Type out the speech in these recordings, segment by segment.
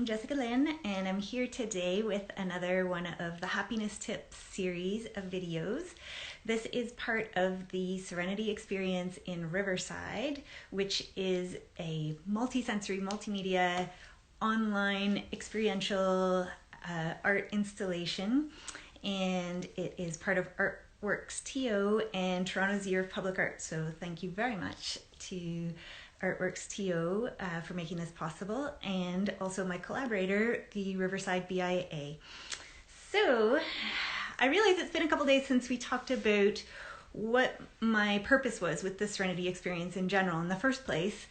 Jessica Lynn, and I'm here today with another one of the Happiness Tips series of videos. This is part of the Serenity experience in Riverside, which is a multi-sensory, multimedia, online experiential art installation, and it is part of Artworks TO and Toronto's Year of Public Art. So thank you very much to Artworks TO for making this possible, and also my collaborator, the Riverside BIA. So I realize it's been a couple days since we talked about what my purpose was with the Serenity experience in general in the first place.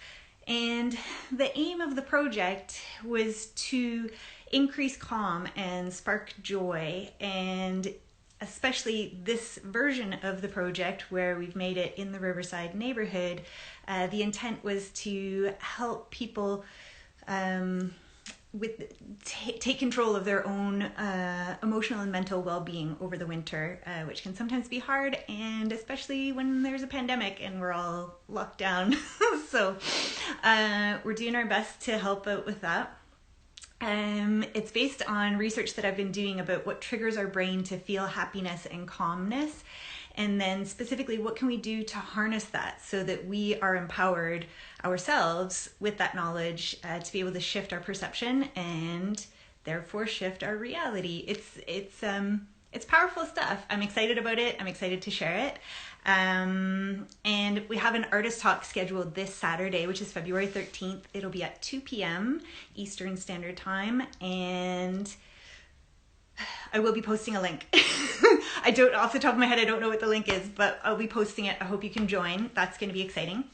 And the aim of the project was to increase calm and spark joy, and especially this version of the project where we've made it in the Riverside neighborhood, the intent was to help people take control of their own emotional and mental well-being over the winter, which can sometimes be hard, and especially when there's a pandemic and we're all locked down. So we're doing our best to help out with that. It's based on research that I've been doing about what triggers our brain to feel happiness and calmness, and then specifically what can we do to harness that so that we are empowered ourselves with that knowledge to be able to shift our perception and therefore shift our reality. It's powerful stuff. I'm excited about it. I'm excited to share it. And we have an artist talk scheduled this Saturday, which is February 13th. It'll be at 2 p.m. Eastern Standard Time, and I will be posting a link. I don't, off the top of my head, I don't know what the link is, but I'll be posting it. I hope you can join. That's going to be exciting.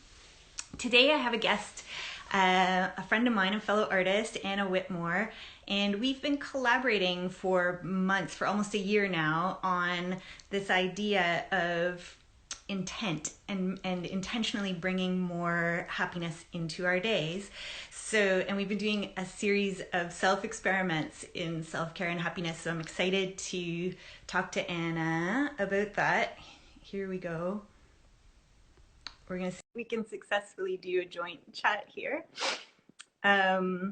Today I have a guest, a friend of mine, a fellow artist, Anna Whitmore, and we've been collaborating for months, for almost a year now, on this idea of intent and intentionally bringing more happiness into our days. So, and we've been doing a series of self-experiments in self-care and happiness. So I'm excited to talk to Anna about that. Here we go. We're going to see if we can successfully do a joint chat here. Yeah,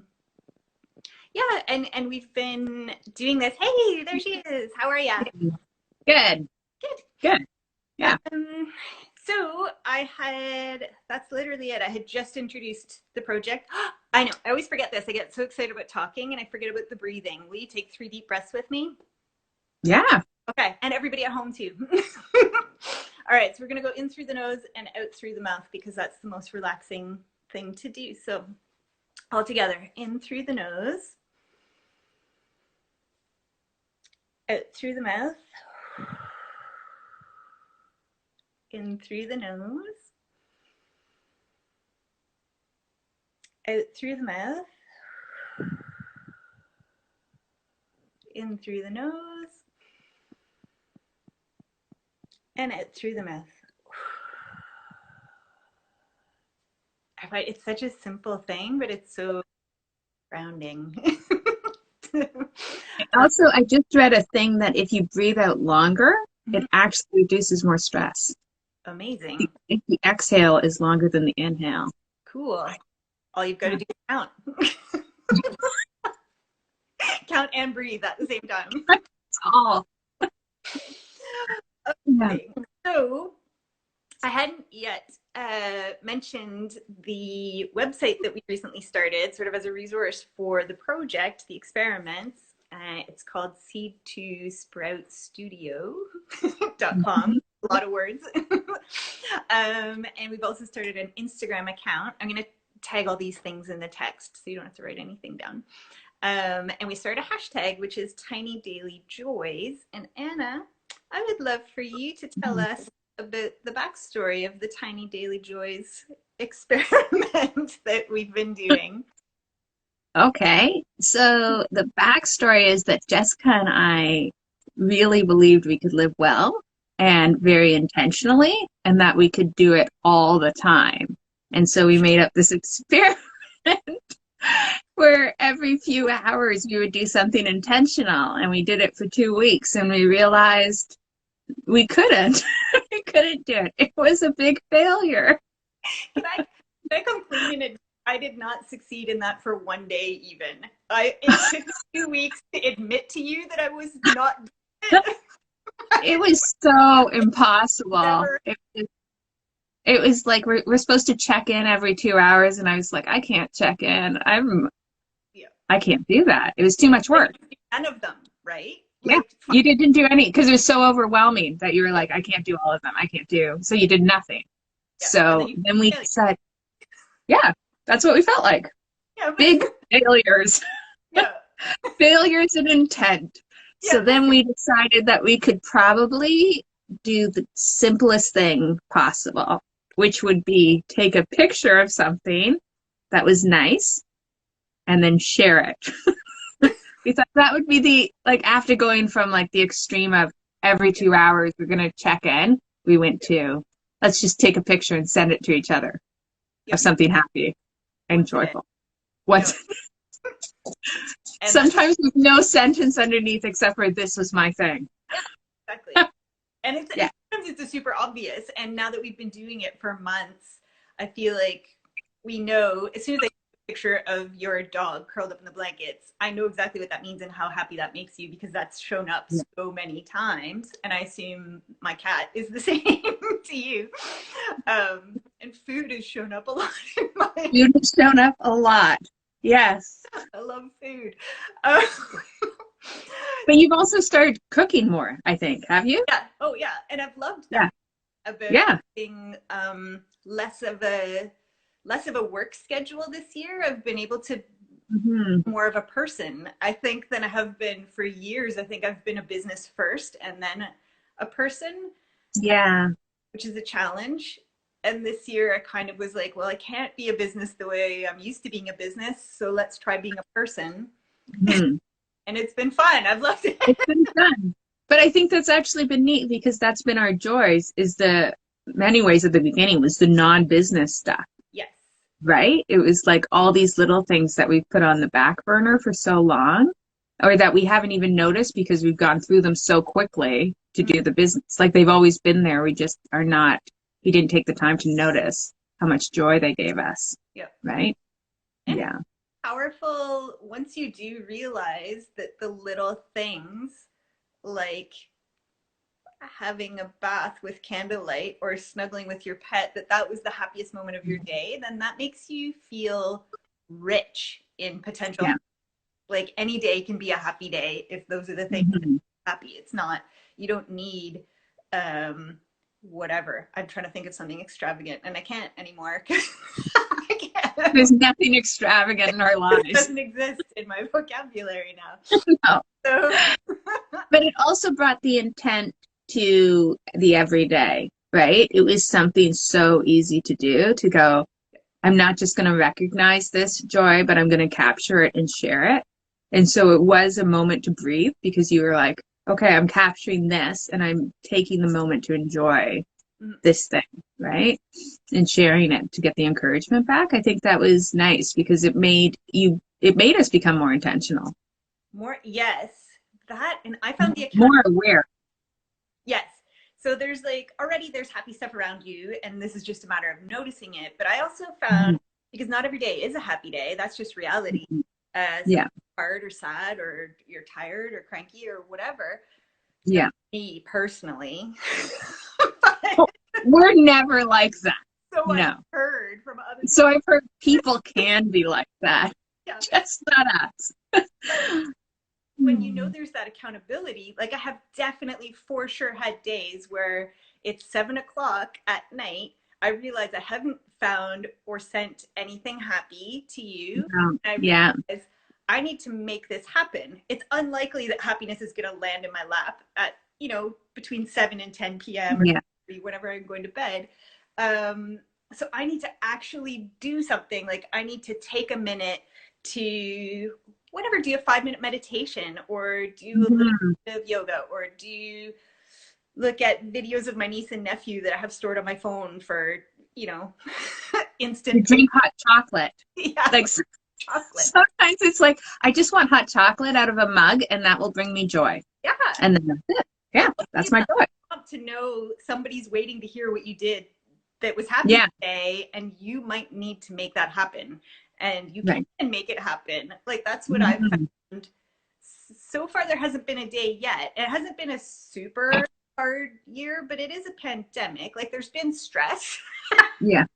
and we've been doing this. Hey, there she is. How are you? Good. Good. Good. Yeah. So that's literally it. I had just introduced the project. I know, I always forget this. I get so excited about talking and I forget about the breathing. Will you take 3 deep breaths with me? Yeah. Okay, and everybody at home too. All right, so we're gonna go in through the nose and out through the mouth because that's the most relaxing thing to do. So all together, in through the nose, out through the mouth, in through the nose, out through the mouth, in through the nose, and out through the mouth. Right, it's such a simple thing, but it's so grounding. Also, I just read a thing that if you breathe out longer, it actually reduces more stress. Amazing. If the exhale is longer than the inhale. Cool. All you've got to do is count. Count and breathe at the same time. That's all. Okay. So I hadn't yet mentioned the website that we recently started, sort of as a resource for the project, the experiments. It's called seed2sproutstudio.com. A lot of words. And we've also started an Instagram account. I'm going to tag all these things in the text so you don't have to write anything down. And we started a hashtag, which is Tiny Daily Joys. And Anna, I would love for you to tell us about the backstory of the Tiny Daily Joys experiment that we've been doing. Okay. So the backstory is that Jessica and I really believed we could live well and very intentionally, and that we could do it all the time. And so we made up this experiment where every few hours we would do something intentional, and we did it for 2 weeks, and we realized we couldn't. We couldn't do it. It was a big failure. Can I come clean and I did not succeed in that for one day even. It took 2 weeks to admit to you that I was not doing it. It was so impossible. Never. It was like we're supposed to check in every 2 hours, and I was like, I can't check in. Yeah. I can't do that. It was too much work. None of them, right? Yeah, Like, you didn't do any because it was so overwhelming that you were like, I can't do all of them. I can't do. So you did nothing. yeah. So then we said, yeah, that's what we felt like. Yeah, but, Big failures, yeah. failures in intent. So Yeah. then we decided that we could probably do the simplest thing possible, which would be take a picture of something that was nice and then share it. We thought that would be the, like, after going from like the extreme of every 2 hours, we're going to check in, we went to, let's just take a picture and send it to each other Yep. of something happy and What's joyful. What's and Sometimes with no sentence underneath except for this was my thing. exactly. And sometimes it's a super obvious. And now that we've been doing it for months, I feel like we know as soon as I take a picture of your dog curled up in the blankets, I know exactly what that means and how happy that makes you because that's shown up so many times. And I assume my cat is the same to you. And food has shown up a lot in my Food has shown up a lot. Yes. I love food. But you've also started cooking more, I think. Have you? Yeah. Oh, yeah. And I've loved that. About being less of a work schedule this year. I've been able to be more of a person, I think, than I have been for years. I think I've been a business first and then a person. Yeah. Which is a challenge. And this year I kind of was like, well, I can't be a business the way I'm used to being a business. So let's try being a person. And it's been fun. I've loved it. It's been fun. But I think that's actually been neat because that's been our joys is the many ways at the beginning was the non-business stuff. Yes. Right? It was like all these little things that we've put on the back burner for so long or that we haven't even noticed because we've gone through them so quickly to do the business. Like they've always been there. We just are not, we didn't take the time to notice how much joy they gave us. Yep. Right? And yeah. Powerful once you do realize that the little things like having a bath with candlelight or snuggling with your pet, that was the happiest moment of your day, then that makes you feel rich in potential. Yeah. Like any day can be a happy day if those are the things that make you happy. It's not, you don't need whatever. I'm trying to think of something extravagant and I can't anymore. I can't. There's nothing extravagant in our lives. It doesn't exist in my vocabulary now. No. So. But it also brought the intent to the everyday, right? It was something so easy to do, to go, I'm not just going to recognize this joy, but I'm going to capture it and share it. And so it was a moment to breathe because you were like, okay, I'm capturing this and I'm taking the moment to enjoy this thing, right? And sharing it to get the encouragement back. I think that was nice because it made us become more intentional. More, yes. That, and I found the more aware. Yes. So there's there's happy stuff around you and this is just a matter of noticing it. But I also found, because not every day is a happy day, that's just reality. Hard or sad or you're tired or cranky or whatever. Yeah. Me personally. We're never like that. So no. I've heard from other people. So I've heard people can be like that. Yeah. Just not us. When you know there's that accountability, like I have definitely for sure had days where it's 7:00 at night. I realize I haven't found or sent anything happy to you. No. I realize I need to make this happen. It's unlikely that happiness is going to land in my lap at, between 7 and 10 p.m. or whenever I'm going to bed. So I need to actually do something. Like I need to take a minute to do a 5-minute meditation or do a little bit of yoga or look at videos of my niece and nephew that I have stored on my phone for, instant. You drink hot chocolate. Yeah. Like chocolate. Sometimes it's like, I just want hot chocolate out of a mug and that will bring me joy. Yeah. And then that's it. Yeah. That's my joy. To know somebody's waiting to hear what you did that was happening Yeah. today, and you might need to make that happen, and you Right. can make it happen. Like, that's what I've Mhm. found. So far, there hasn't been a day yet. It hasn't been a super hard year, but it is a pandemic. Like, there's been stress, Yeah.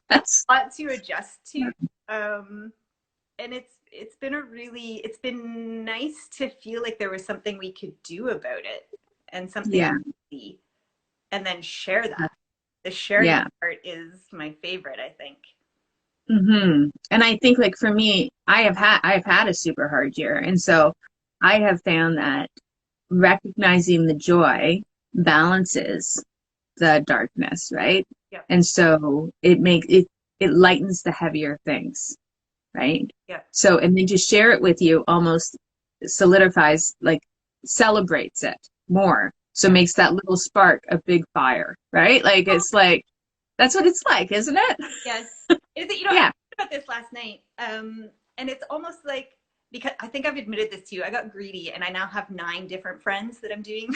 That's a lot to adjust to. And it's been nice to feel like there was something we could do about it, and something yeah. easy, and then share that. The sharing Yeah. part is my favorite, I think. And I think like for me, I've had a super hard year. And so I have found that recognizing the joy balances the darkness, right? Yeah. And so it lightens the heavier things, right? Yeah. So and then to share it with you almost solidifies, like celebrates it more. So makes that little spark a big fire, right? Like it's like that's what it's like, isn't it? Yes. Is it, I Yeah. thought about this last night. And it's almost like, because I think I've admitted this to you, I got greedy and I now have 9 different friends that I'm doing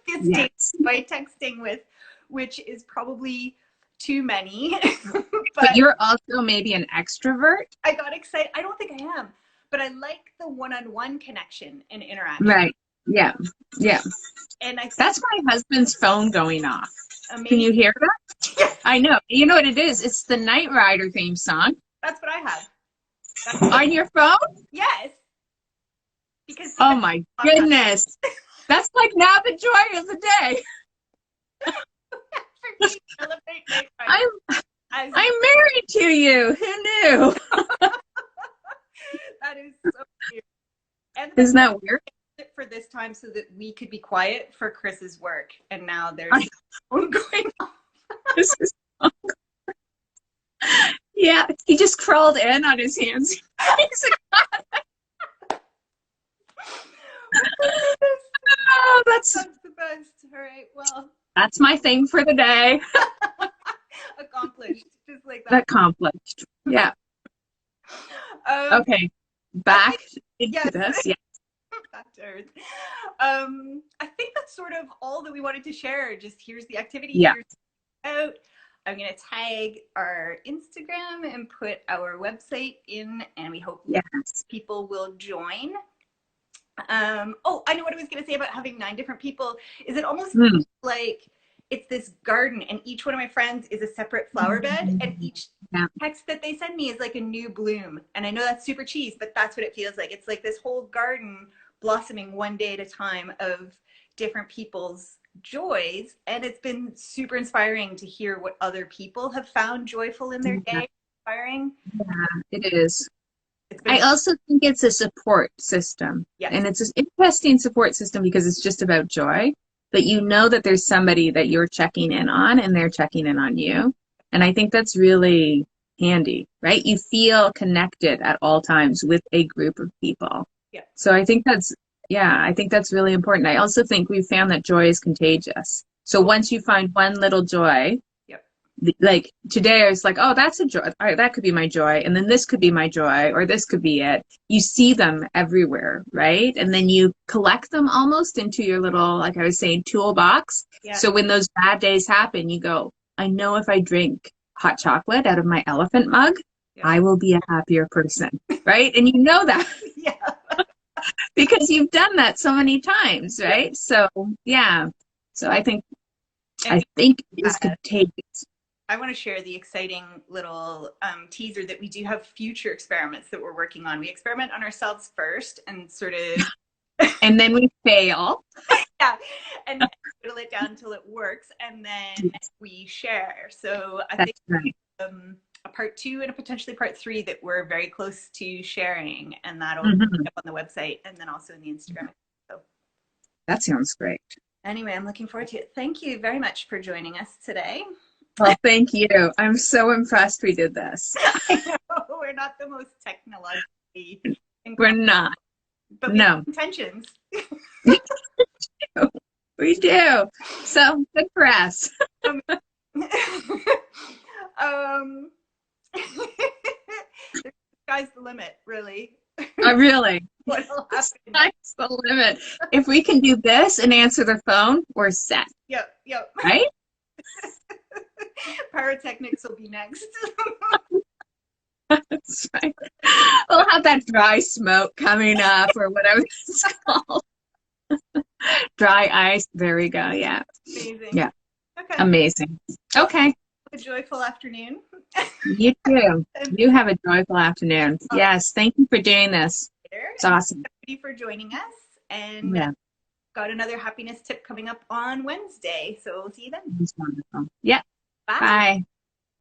this date Yes. by texting with, which is probably too many. But But you're also maybe an extrovert. I got excited. I don't think I am, but I like the one-on-one connection and interaction. Right. Yeah. Yeah. And I think That's my husband's phone going off. Can amazing. you hear that? I know. You know what it is? It's the Knight Rider theme song That's what I have. on your phone. Yes. Because Oh my goodness. That's like now the joy of the day. I'm married to you. Who knew? That is so weird. And Isn't that weird? for this time so that we could be quiet for Chris's work, and now there's phone going on. This is yeah, he just crawled in on his hands. He's like, oh, That's the best. All right, well, that's my thing for the day. accomplished, just like that. Accomplished. Yeah. Okay. Back into this. Yeah. Back to earth. I think that's sort of all that we wanted to share. Just here's the activity. Yeah. Here's out. I'm going to tag our Instagram and put our website in, and we hope people will join. Oh, I know what I was going to say about having 9 different people. Is it almost like it's this garden, and each one of my friends is a separate flower bed, and each text that they send me is like a new bloom. And I know that's super cheese, but that's what it feels like. It's like this whole garden blossoming one day at a time of different people's joys, and it's been super inspiring to hear what other people have found joyful in their day. Inspiring. Yeah, it is. I also think it's a support system. Yes. And it's an interesting support system because it's just about joy, but you know that there's somebody that you're checking in on and they're checking in on you. And I think that's really handy, right? You feel connected at all times with a group of people. Yeah. So I think that's really important. I also think we've found that joy is contagious. So once you find one little joy, like today I was like, oh, that's a joy. All right, that could be my joy. And then this could be my joy, or this could be it. You see them everywhere, right? And then you collect them almost into your little, like I was saying, toolbox. Yeah. So when those bad days happen, you go, I know if I drink hot chocolate out of my elephant mug, I will be a happier person, right? And you know that. Because you've done that so many times, right? So, yeah. So I think it is contagious. I want to share the exciting little teaser that we do have future experiments that we're working on. We experiment on ourselves first and sort of... and then we fail. Yeah. And then whittle it down until it works. And then we share. So I think a part 2 and a potentially part 3 that we're very close to sharing. And that'll be up on the website and then also in the Instagram. So that sounds great. Anyway, I'm looking forward to it. Thank you very much for joining us today. Well, thank you. I'm so impressed we did this. I know, we're not the most technologically inclined. We're not. But we have intentions. We do. So good for us. The sky's the limit, really. Really. What'll happen? Sky's the limit. If we can do this and answer the phone, we're set. Yep. Right? Pyrotechnics will be next. That's right. We'll have that dry smoke coming up or whatever it's called. Dry ice. There we go. Yeah. Amazing. Yeah. Okay. Amazing. Okay. A joyful afternoon. You too. And You have a joyful afternoon. Yes. Thank you for doing this. It's awesome. thank you for joining us. And Yeah. got another happiness tip coming up on Wednesday. So we'll see you then. It's wonderful. Yeah. Bye. Bye.